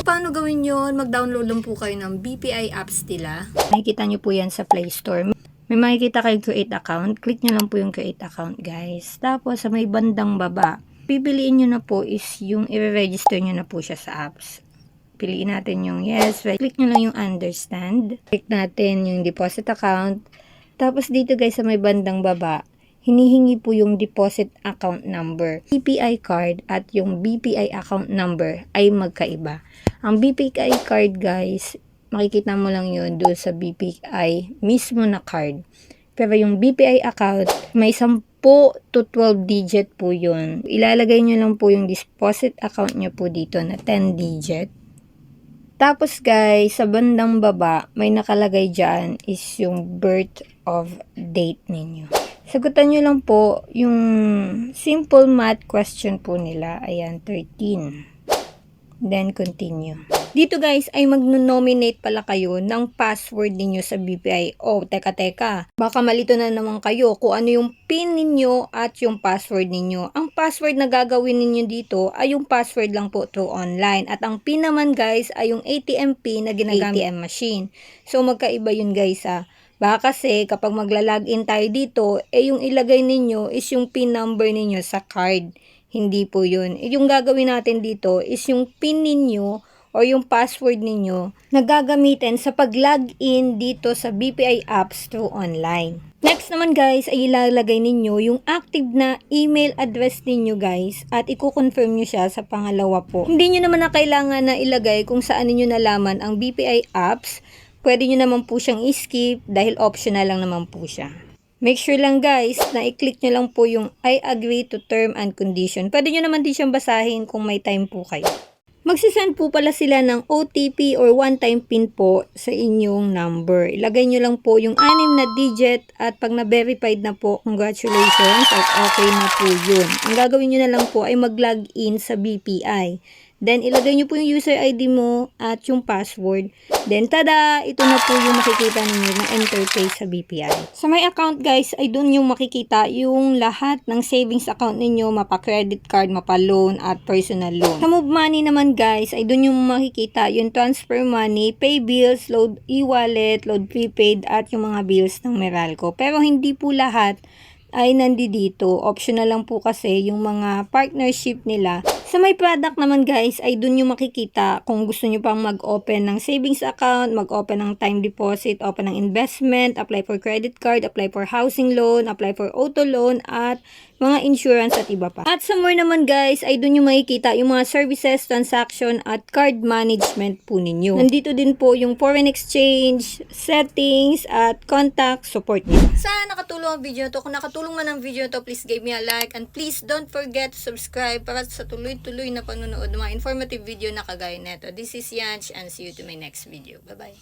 Paano gawin yon? Mag-download lang po kayo ng BPI apps nila. Makikita nyo po yan sa Play Store. May makikita kayong create account. Click nyo lang po yung create account, guys. Tapos, sa may bandang baba, pipiliin nyo na po is yung i-register nyo na po siya sa apps. Piliin natin yung yes. Click nyo lang yung understand. Click natin yung deposit account. Tapos dito guys sa may bandang baba, hinihingi po yung deposit account number. BPI card at yung BPI account number ay magkaiba. Ang BPI card guys, makikita mo lang yun doon sa BPI mismo na card. Pero yung BPI account, may 10 to 12 digit po yun. Ilalagay nyo lang po yung deposit account nyo po dito na 10 digit. Tapos guys, sa bandang baba, may nakalagay dyan is yung birth of date ninyo. Sagutan nyo lang po yung simple math question po nila. Ayan, 13. Then continue. Dito guys ay mag-nominate pala kayo ng password ninyo sa BPI. Oh, teka. Baka malito na naman kayo kung ano yung PIN ninyo at yung password ninyo. Ang password na gagawin ninyo dito ay yung password lang po through online. At ang PIN naman guys ay yung ATM PIN na ginagamit ATM machine. So magkaiba yun guys ha. Baka kasi kapag magla-login tayo dito, yung ilagay ninyo is yung PIN number ninyo sa card. Hindi po yun. Yung gagawin natin dito is yung PIN ninyo o yung password ninyo na gagamitin sa pag-login dito sa BPI apps through online. Next naman guys ay ilalagay ninyo yung active na email address ninyo guys at i-confirm nyo siya sa pangalawa po. Hindi nyo naman na kailangan na ilagay kung saan ninyo nalaman ang BPI apps. Pwede nyo naman po siyang i-skip dahil optional lang naman po siya. Make sure lang guys na i-click nyo lang po yung I agree to term and condition. Pwede nyo naman din siyang basahin kung may time po kayo. Magsisend po pala sila ng OTP or one-time PIN po sa inyong number. Ilagay nyo lang po yung 6 na digit at pag na-verified na po, congratulations at okay na po yun. Ang gagawin nyo na lang po ay mag-login sa BPI. Then, ilagay nyo po yung user ID mo at yung password. Then, tada! Ito na po yung makikita ninyo na interface sa BPI. Sa my account, guys, ay doon yung makikita yung lahat ng savings account ninyo, mapa-credit card, mapa-loan, at personal loan. Sa Move Money naman, guys, ay doon yung makikita yung transfer money, pay bills, load e-wallet, load prepaid, at yung mga bills ng Meralco. Pero hindi po lahat ay nandito. Optional lang po kasi yung mga partnership nila. Sa may product naman guys, ay dun yung makikita kung gusto nyo pang mag-open ng savings account, mag-open ng time deposit, open ng investment, apply for credit card, apply for housing loan, apply for auto loan, at mga insurance at iba pa. At sa more naman guys, ay dun yung makikita yung mga services, transaction, at card management po ninyo. Nandito din po yung foreign exchange, settings, at contact support nyo. Sana nakatulong ang video to. Kung nakatulong man ang video to, please give me a like, and please don't forget to subscribe para sa tuloy-tuloy na panonood ng mga informative video na kagaya neto. This is Yanch and see you to my next video. Bye-bye.